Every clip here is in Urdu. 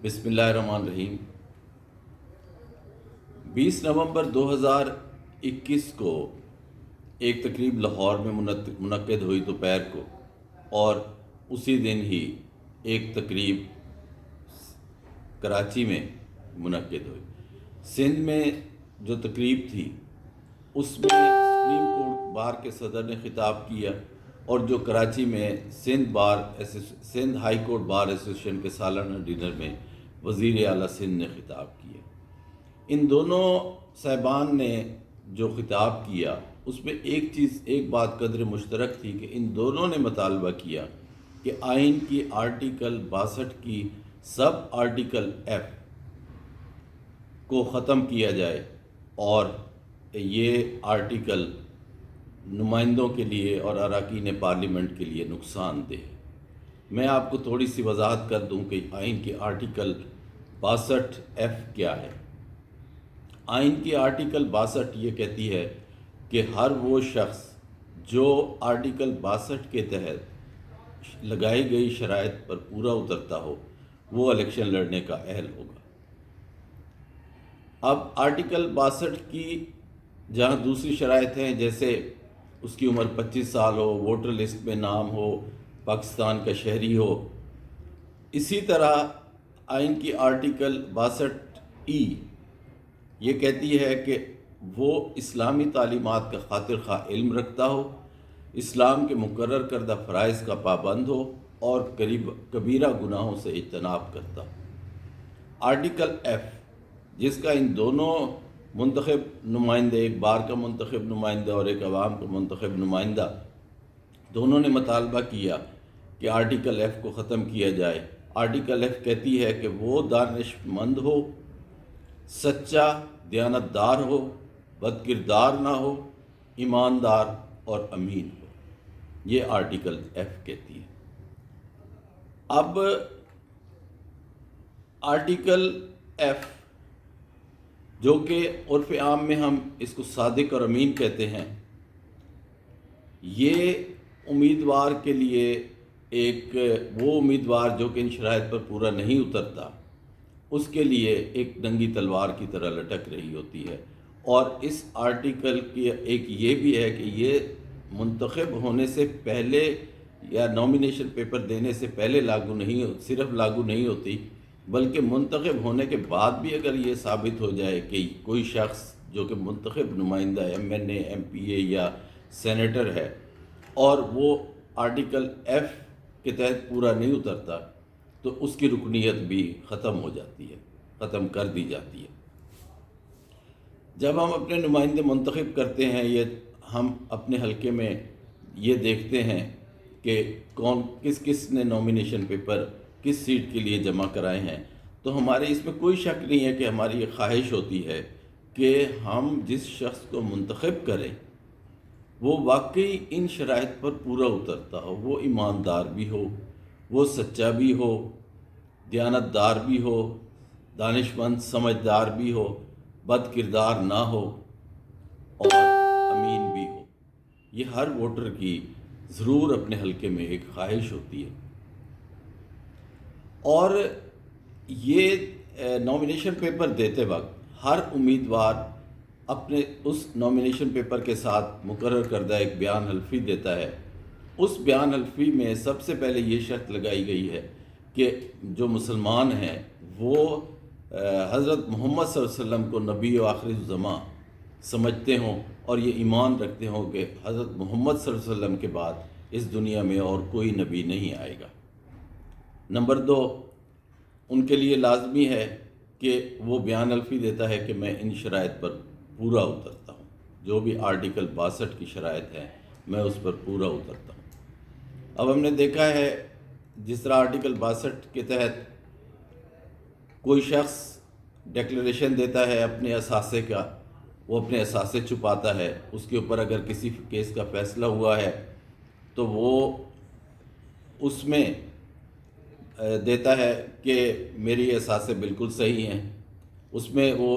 بسم اللہ الرحمن الرحیم۔ 20 نومبر 2021 کو ایک تقریب لاہور میں منعقد ہوئی دوپہر کو، اور اسی دن ہی ایک تقریب کراچی میں منعقد ہوئی۔ سندھ میں جو تقریب تھی اس میں سپریم کورٹ بار کے صدر نے خطاب کیا، اور جو کراچی میں Sindh high court bar association کے سالانہ ڈنر میں وزیر اعلیٰ سندھ نے خطاب کیا۔ ان دونوں صاحبان نے جو خطاب کیا اس میں ایک بات قدر مشترک تھی کہ ان دونوں نے مطالبہ کیا کہ آئین کی آرٹیکل 62 کی سب آرٹیکل ایف کو ختم کیا جائے، اور یہ آرٹیکل نمائندوں کے لیے اور اراکین پارلیمنٹ کے لیے نقصان دہ ہے۔ میں آپ کو تھوڑی سی وضاحت کر دوں کہ آئین کی آرٹیکل 62 ایف کیا ہے۔ آئین کی آرٹیکل 62 یہ کہتی ہے کہ ہر وہ شخص جو آرٹیکل 62 کے تحت لگائی گئی شرائط پر پورا اترتا ہو وہ الیکشن لڑنے کا اہل ہوگا۔ اب آرٹیکل 62 کی جہاں دوسری شرائط ہیں، جیسے اس کی عمر 25 سال ہو، ووٹر لسٹ میں نام ہو، پاکستان کا شہری ہو، اسی طرح آئین کی آرٹیکل 62 یہ کہتی ہے کہ وہ اسلامی تعلیمات کا خاطر خواہ علم رکھتا ہو، اسلام کے مقرر کردہ فرائض کا پابند ہو، اور کبیرہ گناہوں سے اجتناب کرتا ہو۔ آرٹیکل ایف جس کا ان دونوں منتخب نمائندے، ایک بار کا منتخب نمائندہ اور ایک عوام کا منتخب نمائندہ، دونوں نے مطالبہ کیا کہ آرٹیکل ایف کو ختم کیا جائے۔ آرٹیکل ایف کہتی ہے کہ وہ دانش مند ہو، سچا دیانت دار ہو، بد کردار نہ ہو، ایماندار اور امین ہو۔ یہ آرٹیکل ایف کہتی ہے۔ اب آرٹیکل ایف جو کہ عرف عام میں ہم اس کو صادق اور امین کہتے ہیں، یہ امیدوار کے لیے وہ امیدوار جو کہ ان شرائط پر پورا نہیں اترتا اس کے لیے ایک ننگی تلوار کی طرح لٹک رہی ہوتی ہے۔ اور اس آرٹیکل کی ایک یہ بھی ہے کہ یہ منتخب ہونے سے پہلے یا نامینیشن پیپر دینے سے پہلے صرف لاگو نہیں ہوتی، بلکہ منتخب ہونے کے بعد بھی اگر یہ ثابت ہو جائے کہ کوئی شخص جو کہ منتخب نمائندہ MNA MPA یا سینیٹر ہے اور وہ آرٹیکل ایف کے تحت پورا نہیں اترتا، تو اس کی رکنیت بھی ختم ہو جاتی ہے، ختم کر دی جاتی ہے۔ جب ہم اپنے نمائندے منتخب کرتے ہیں، ہم اپنے حلقے میں یہ دیکھتے ہیں کہ کس نے نامینیشن پیپر کس سیٹ کے لیے جمع کرائے ہیں، تو ہمارے اس میں کوئی شک نہیں ہے کہ ہماری یہ خواہش ہوتی ہے کہ ہم جس شخص کو منتخب کریں وہ واقعی ان شرائط پر پورا اترتا ہو، وہ ایماندار بھی ہو، وہ سچا بھی ہو، دیانت دار بھی ہو، دانش مند سمجھدار بھی ہو، بد کردار نہ ہو اور امین بھی ہو۔ یہ ہر ووٹر کی ضرور اپنے حلقے میں ایک خواہش ہوتی ہے۔ اور یہ نامینیشن پیپر دیتے وقت ہر امیدوار اپنے اس نامینیشن پیپر کے ساتھ مقرر کردہ ایک بیان حلفی دیتا ہے۔ اس بیان حلفی میں سب سے پہلے یہ شرط لگائی گئی ہے کہ جو مسلمان ہیں وہ حضرت محمد صلی اللہ علیہ وسلم کو نبی و آخر الزماں سمجھتے ہوں، اور یہ ایمان رکھتے ہوں کہ حضرت محمد صلی اللہ علیہ وسلم کے بعد اس دنیا میں اور کوئی نبی نہیں آئے گا۔ نمبر 2، ان کے لیے لازمی ہے کہ وہ بیان حلفی دیتا ہے کہ میں ان شرائط پر پورا اترتا ہوں، جو بھی آرٹیکل 62 کی شرائط ہے میں اس پر پورا اترتا ہوں۔ اب ہم نے دیکھا ہے جس طرح آرٹیکل 62 کے تحت کوئی شخص ڈیکلریشن دیتا ہے اپنے اثاثے کا، وہ اپنے اثاثے چھپاتا ہے، اس کے اوپر اگر کسی کیس کا فیصلہ ہوا ہے تو وہ اس میں دیتا ہے کہ میری اثاثے بالکل صحیح ہیں، اس میں وہ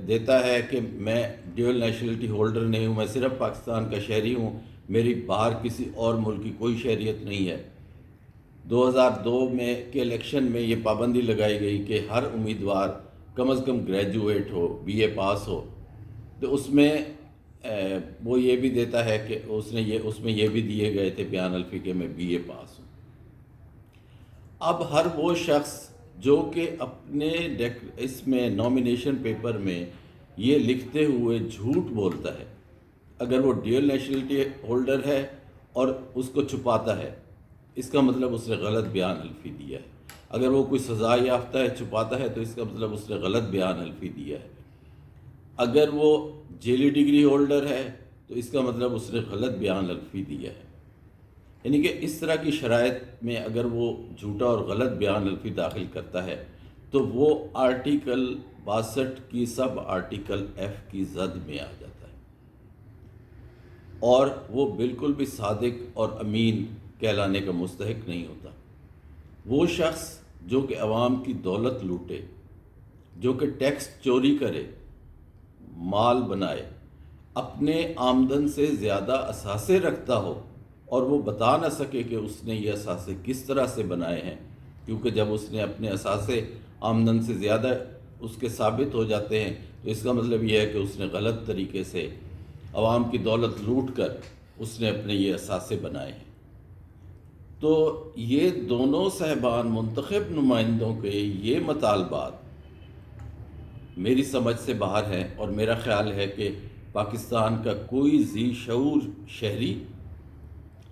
دیتا ہے کہ میں ڈیول نیشنلٹی ہولڈر نہیں ہوں، میں صرف پاکستان کا شہری ہوں، میری باہر کسی اور ملک کی کوئی شہریت نہیں ہے۔ 2002 میں کے الیکشن میں یہ پابندی لگائی گئی کہ ہر امیدوار کم از کم گریجویٹ ہو، بی اے پاس ہو، تو اس میں وہ یہ بھی دیتا ہے کہ اس میں یہ بھی دیے گئے تھے بیان الفی کہ میں بی اے پاس ہوں۔ اب ہر وہ شخص جو کہ اپنے اس میں نامینیشن پیپر میں یہ لکھتے ہوئے جھوٹ بولتا ہے، اگر وہ ڈیول نیشنلٹی ہولڈر ہے اور اس کو چھپاتا ہے، اس کا مطلب اس نے غلط بیان الفی دیا ہے۔ اگر وہ کوئی سزا یافتہ ہے، چھپاتا ہے، تو اس کا مطلب اس نے غلط بیان الفی دیا ہے۔ اگر وہ جیلی ڈگری ہولڈر ہے تو اس کا مطلب اس نے غلط بیان الفی دیا ہے۔ یعنی کہ اس طرح کی شرائط میں اگر وہ جھوٹا اور غلط بیان الفی داخل کرتا ہے تو وہ آرٹیکل 62 کی سب آرٹیکل ایف کی زد میں آ جاتا ہے، اور وہ بالکل بھی صادق اور امین کہلانے کا مستحق نہیں ہوتا۔ وہ شخص جو کہ عوام کی دولت لوٹے، جو کہ ٹیکس چوری کرے، مال بنائے، اپنے آمدن سے زیادہ اثاثے رکھتا ہو اور وہ بتا نہ سکے کہ اس نے یہ اثاثے کس طرح سے بنائے ہیں، کیونکہ جب اس نے اپنے اثاثے آمدن سے زیادہ اس کے ثابت ہو جاتے ہیں تو اس کا مطلب یہ ہے کہ اس نے غلط طریقے سے عوام کی دولت لوٹ کر اس نے اپنے یہ اثاثے بنائے ہیں۔ تو یہ دونوں صاحبان منتخب نمائندوں کے یہ مطالبات میری سمجھ سے باہر ہیں، اور میرا خیال ہے کہ پاکستان کا کوئی ذی شعور شہری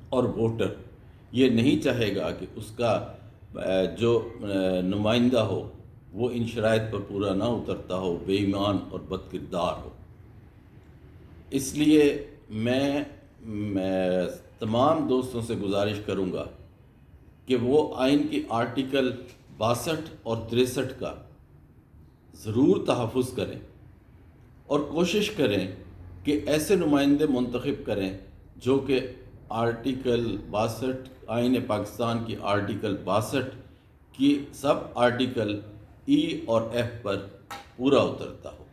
اور ووٹر یہ نہیں چاہے گا کہ اس کا جو نمائندہ ہو وہ ان شرائط پر پورا نہ اترتا ہو، بے ایمان اور بد کردار ہو۔ اس لیے میں تمام دوستوں سے گزارش کروں گا کہ وہ آئین کی آرٹیکل 62 اور 63 کا ضرور تحفظ کریں اور کوشش کریں کہ ایسے نمائندے منتخب کریں جو کہ آرٹیکل 62 آئین پاکستان کی آرٹیکل 62 کی سب آرٹیکل ای اور ایف پر پورا اترتا ہو۔